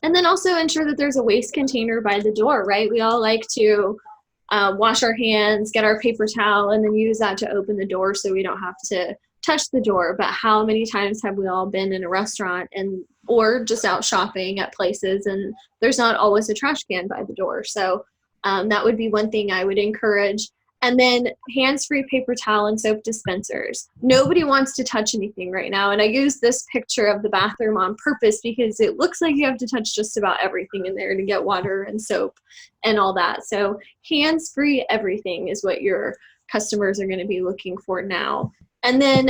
And then also ensure that there's a waste container by the door, right? We all like to wash our hands, get our paper towel, and then use that to open the door so we don't have to touch the door. But how many times have we all been in a restaurant or just out shopping at places and there's not always a trash can by the door? So that would be one thing I would encourage. And then hands-free paper towel and soap dispensers. Nobody wants to touch anything right now. And I use this picture of the bathroom on purpose because it looks like you have to touch just about everything in there to get water and soap and all that. So hands-free everything is what your customers are going to be looking for now. And then,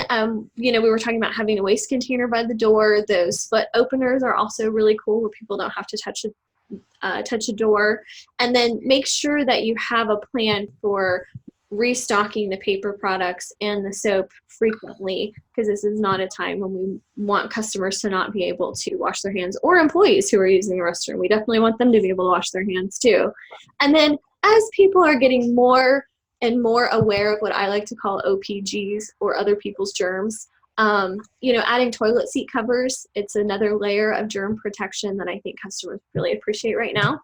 you know, we were talking about having a waste container by the door. Those split openers are also really cool where people don't have to touch a door. And then make sure that you have a plan for restocking the paper products and the soap frequently, because this is not a time when we want customers to not be able to wash their hands, or employees who are using the restroom. We definitely want them to be able to wash their hands too. And then as people are getting more and more aware of what I like to call OPGs, or other people's germs, you know, adding toilet seat covers, it's another layer of germ protection that I think customers really appreciate right now.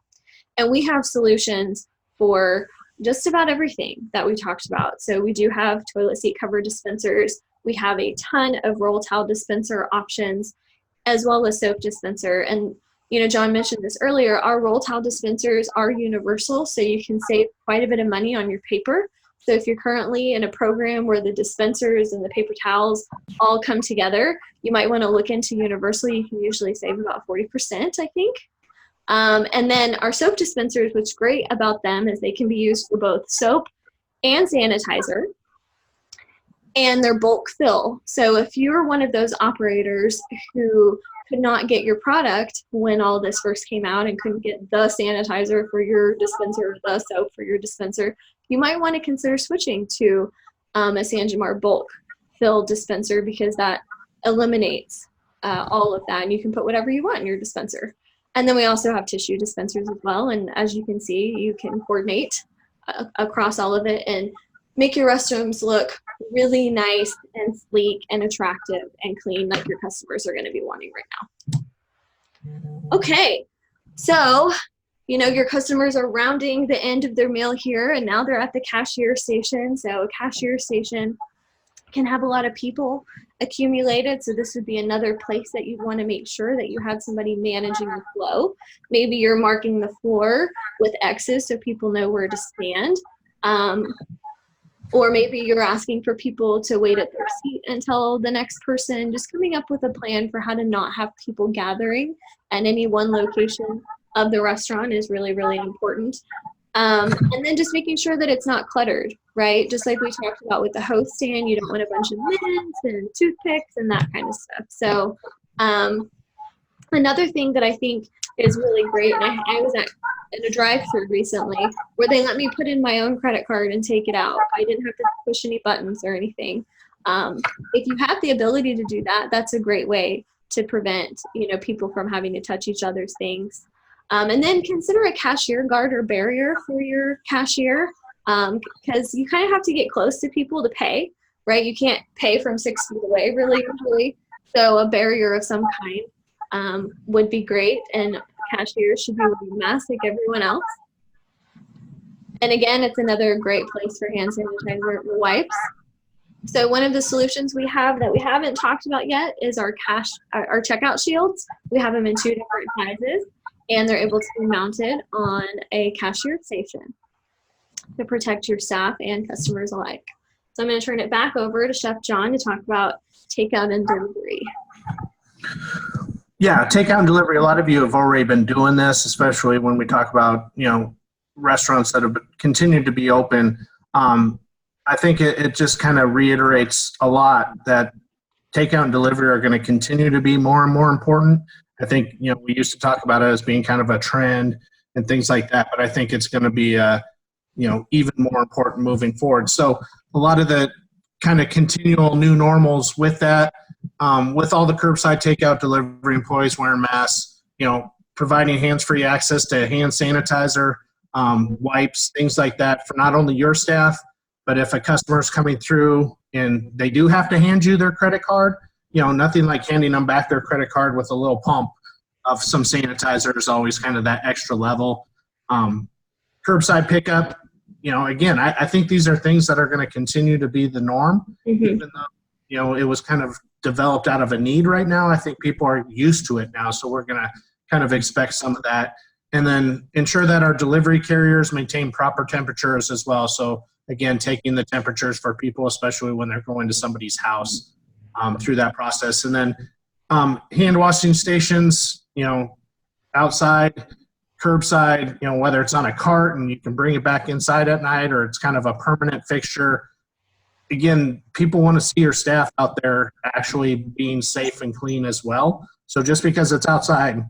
And we have solutions for just about everything that we talked about. So we do have toilet seat cover dispensers. We have a ton of roll towel dispenser options, as well as soap dispenser. And, you know, John mentioned this earlier, our roll towel dispensers are universal, so you can save quite a bit of money on your paper. So if you're currently in a program where the dispensers and the paper towels all come together, you might want to look into universal. You can usually save about 40%, I think. And then our soap dispensers, what's great about them is they can be used for both soap and sanitizer, and they're bulk fill. So if you're one of those operators who could not get your product when all this first came out and couldn't get the sanitizer for your dispenser or the soap for your dispenser, you might want to consider switching to a Sanjamar bulk fill dispenser, because that eliminates all of that, and you can put whatever you want in your dispenser. And then we also have tissue dispensers as well, and as you can see, you can coordinate across all of it and make your restrooms look really nice and sleek and attractive and clean, like your customers are going to be wanting right now. Okay, so, you know, your customers are rounding the end of their meal here, and now they're at the cashier station. So a cashier station can have a lot of people accumulated, so this would be another place that you'd want to make sure that you have somebody managing the flow. Maybe you're marking the floor with X's so people know where to stand. Or maybe you're asking for people to wait at their seat until the next person. Just coming up with a plan for how to not have people gathering at any one location of the restaurant is really, really important. And then just making sure that it's not cluttered, right? Just like we talked about with the host stand, you don't want a bunch of mints and toothpicks and that kind of stuff. So another thing that I think is really great, and I was in a drive-thru recently where they let me put in my own credit card and take it out. I didn't have to push any buttons or anything. If you have the ability to do that, that's a great way to prevent, you know, people from having to touch each other's things. And then consider a cashier guard or barrier for your cashier, because you kind of have to get close to people to pay, right? You can't pay from 6 feet away really usually. So a barrier of some kind would be great, and cashiers should be wearing masks like everyone else. And again, it's another great place for hand sanitizer and wipes. So one of the solutions we have that we haven't talked about yet is our checkout shields. We have them in 2 different sizes, and they're able to be mounted on a cashier station to protect your staff and customers alike. So I'm going to turn it back over to Chef John to talk about takeout and delivery. Yeah, takeout and delivery, a lot of you have already been doing this, especially when we talk about, you know, restaurants that have continued to be open. I think it just kind of reiterates a lot that takeout and delivery are going to continue to be more and more important. I think, you know, we used to talk about it as being kind of a trend and things like that, but I think it's going to be, you know, even more important moving forward. So a lot of the kind of continual new normals with that, with all the curbside takeout delivery employees wearing masks, you know, providing hands-free access to hand sanitizer, wipes, things like that for not only your staff, but if a customer is coming through and they do have to hand you their credit card, you know, nothing like handing them back their credit card with a little pump of some sanitizer is always kind of that extra level. Curbside pickup, you know, again, I think these are things that are going to continue to be the norm, even though, you know, it was kind of developed out of a need right now. I think people are used to it now, so we're going to kind of expect some of that. And then ensure that our delivery carriers maintain proper temperatures as well. So again, taking the temperatures for people, especially when they're going to somebody's house, through that process. And then hand washing stations, outside, curbside, whether it's on a cart and you can bring it back inside at night, or it's kind of a permanent fixture. Again, people want to see your staff out there actually being safe and clean as well. So just because it's outside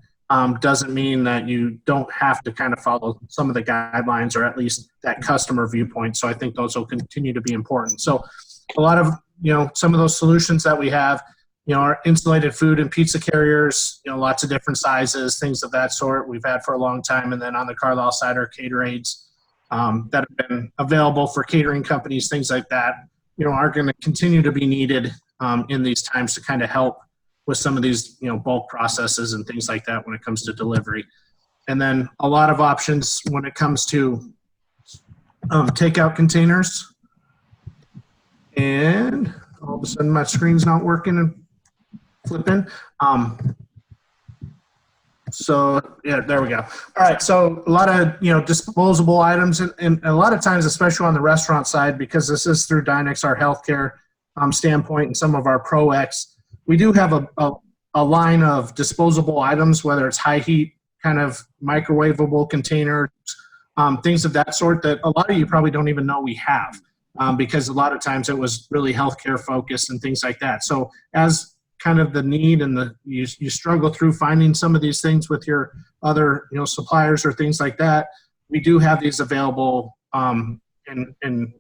doesn't mean that you don't have to kind of follow some of the guidelines, or at least that customer viewpoint. So I think those will continue to be important. So a lot of, some of those solutions that we have, our insulated food and pizza carriers, lots of different sizes, things of that sort we've had for a long time. And then on the Carlisle side are Cateraids that have been available for catering companies, things like that, are going to continue to be needed in these times to kind of help with some of these, bulk processes and things like that when it comes to delivery. And then a lot of options when it comes to takeout containers. And all of a sudden my screen's not working and flipping. So yeah, there we go. All right, so a lot of disposable items, and a lot of times, especially on the restaurant side, because this is through Dynex, our healthcare standpoint, and some of our ProX, we do have a line of disposable items, whether it's high heat kind of microwavable containers, things of that sort that a lot of you probably don't even know we have, because a lot of times it was really healthcare focused and things like that. So as kind of the need and you struggle through finding some of these things with your other suppliers or things like that, we do have these available and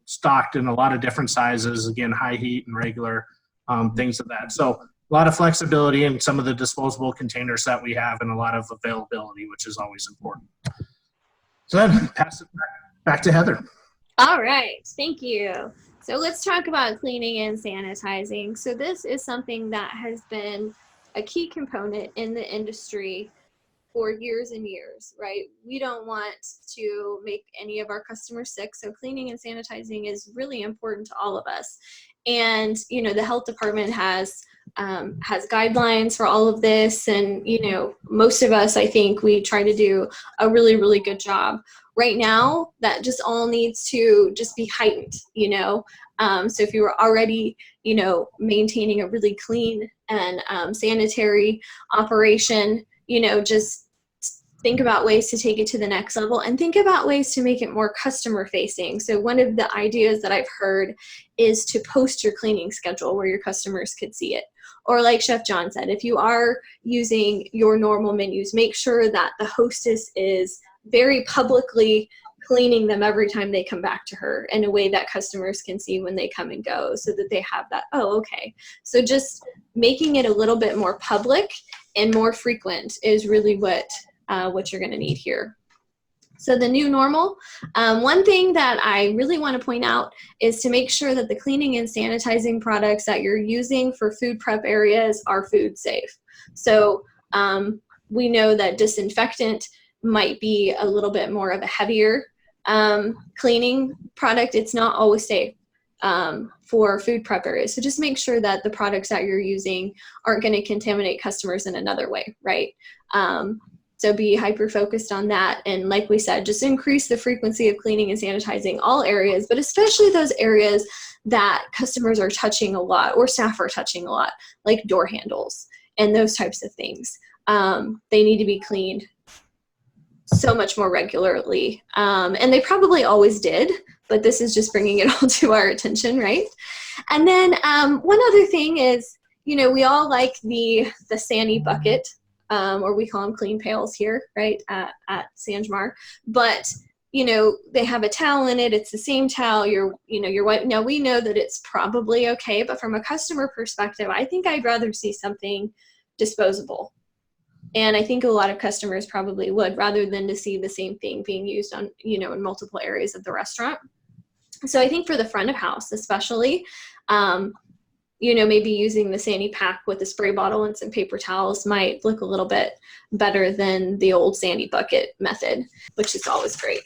stocked in a lot of different sizes, again, high heat and regular, things of that. So a lot of flexibility in some of the disposable containers that we have, and a lot of availability, which is always important. So then pass it back to Heather. All right, thank you. So let's talk about cleaning and sanitizing. So this is something that has been a key component in the industry for years and years, right? We don't want to make any of our customers sick, so cleaning and sanitizing is really important to all of us. And the health department has guidelines for all of this, and most of us, I think, we try to do a really, really good job. Right now, that just all needs to just be heightened, So if you were already, maintaining a really clean and sanitary operation, just think about ways to take it to the next level, and think about ways to make it more customer facing. So one of the ideas that I've heard is to post your cleaning schedule where your customers could see it. Or like Chef John said, if you are using your normal menus, make sure that the hostess is very publicly cleaning them every time they come back to her, in a way that customers can see when they come and go, so that they have that, oh, okay. So just making it a little bit more public and more frequent is really what you're going to need here. So the new normal, one thing that I really want to point out is to make sure that the cleaning and sanitizing products that you're using for food prep areas are food safe. So we know that disinfectant might be a little bit more of a heavier cleaning product. It's not always safe for food prep areas. So just make sure that the products that you're using aren't going to contaminate customers in another way, right? So be hyper-focused on that. And like we said, just increase the frequency of cleaning and sanitizing all areas, but especially those areas that customers are touching a lot or staff are touching a lot, like door handles and those types of things. They need to be cleaned so much more regularly. And they probably always did, but this is just bringing it all to our attention, right? And then one other thing is, we all like the Sani bucket, or we call them clean pails here, right, at Sanjamar. But, they have a towel in it. It's the same towel. You're white. Now, we know that it's probably okay, but from a customer perspective, I think I'd rather see something disposable. And I think a lot of customers probably would, rather than to see the same thing being used on, in multiple areas of the restaurant. So I think for the front of house, especially, maybe using the Sani pack with a spray bottle and some paper towels might look a little bit better than the old Sani bucket method, which is always great.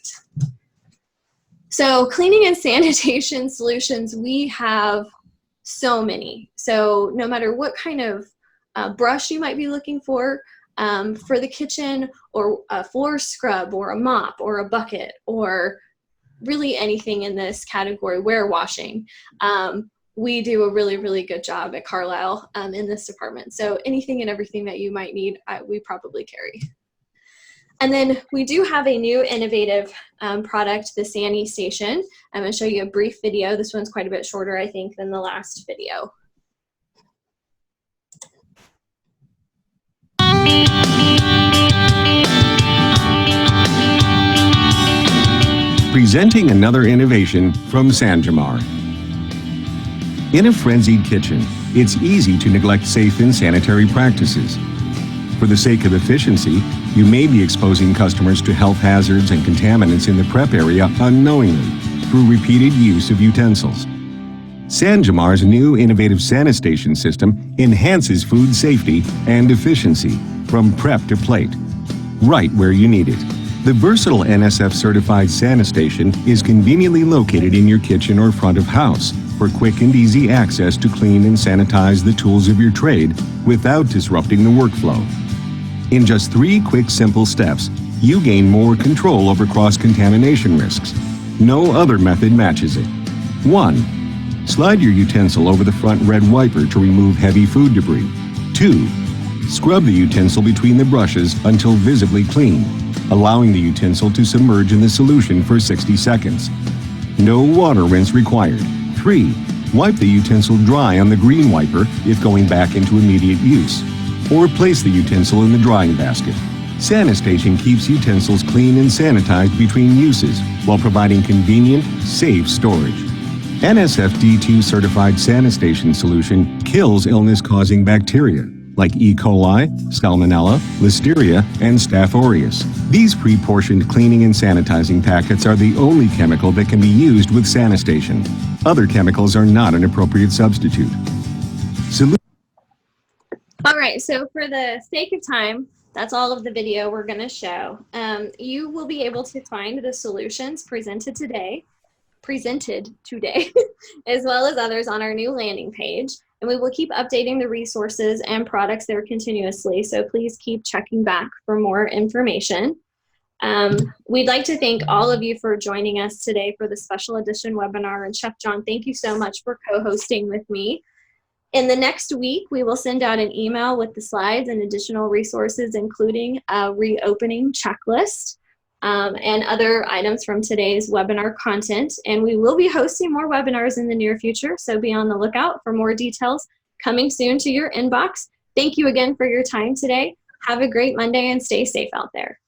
So cleaning and sanitation solutions, we have so many. So no matter what kind of brush you might be looking for the kitchen, or a floor scrub, or a mop, or a bucket, or really anything in this category, warewashing. We do a really, really good job at Carlisle in this department. So anything and everything that you might need, we probably carry. And then we do have a new innovative product, the SANITATION. I'm going to show you a brief video. This one's quite a bit shorter, I think, than the last video. Presenting another innovation from Sanjamar. In a frenzied kitchen, it's easy to neglect safe and sanitary practices. For the sake of efficiency, you may be exposing customers to health hazards and contaminants in the prep area unknowingly through repeated use of utensils. Sanjamar's new innovative SANITATION system enhances food safety and efficiency from prep to plate, right where you need it. The versatile NSF-certified SANITATION is conveniently located in your kitchen or front of house for quick and easy access to clean and sanitize the tools of your trade without disrupting the workflow. In just 3 quick, simple steps, you gain more control over cross-contamination risks. No other method matches it. 1. Slide your utensil over the front red wiper to remove heavy food debris. 2. Scrub the utensil between the brushes until visibly clean, allowing the utensil to submerge in the solution for 60 seconds. No water rinse required. 3. Wipe the utensil dry on the green wiper if going back into immediate use, or place the utensil in the drying basket. SANITATION keeps utensils clean and sanitized between uses while providing convenient, safe storage. NSF D2 certified SANITATION solution kills illness-causing bacteria like E. coli, Salmonella, Listeria, and Staph aureus. These pre-portioned cleaning and sanitizing packets are the only chemical that can be used with SANITATION. Other chemicals are not an appropriate substitute. All right, so for the sake of time, that's all of the video we're going to show. You will be able to find the solutions presented today, as well as others on our new landing page. And we will keep updating the resources and products there continuously, so please keep checking back for more information. We'd like to thank all of you for joining us today for the special edition webinar. And Chef John, thank you so much for co-hosting with me. In the next week, we will send out an email with the slides and additional resources, including a reopening checklist and other items from today's webinar content. And we will be hosting more webinars in the near future, so be on the lookout for more details coming soon to your inbox. Thank you again for your time today. Have a great Monday and stay safe out there.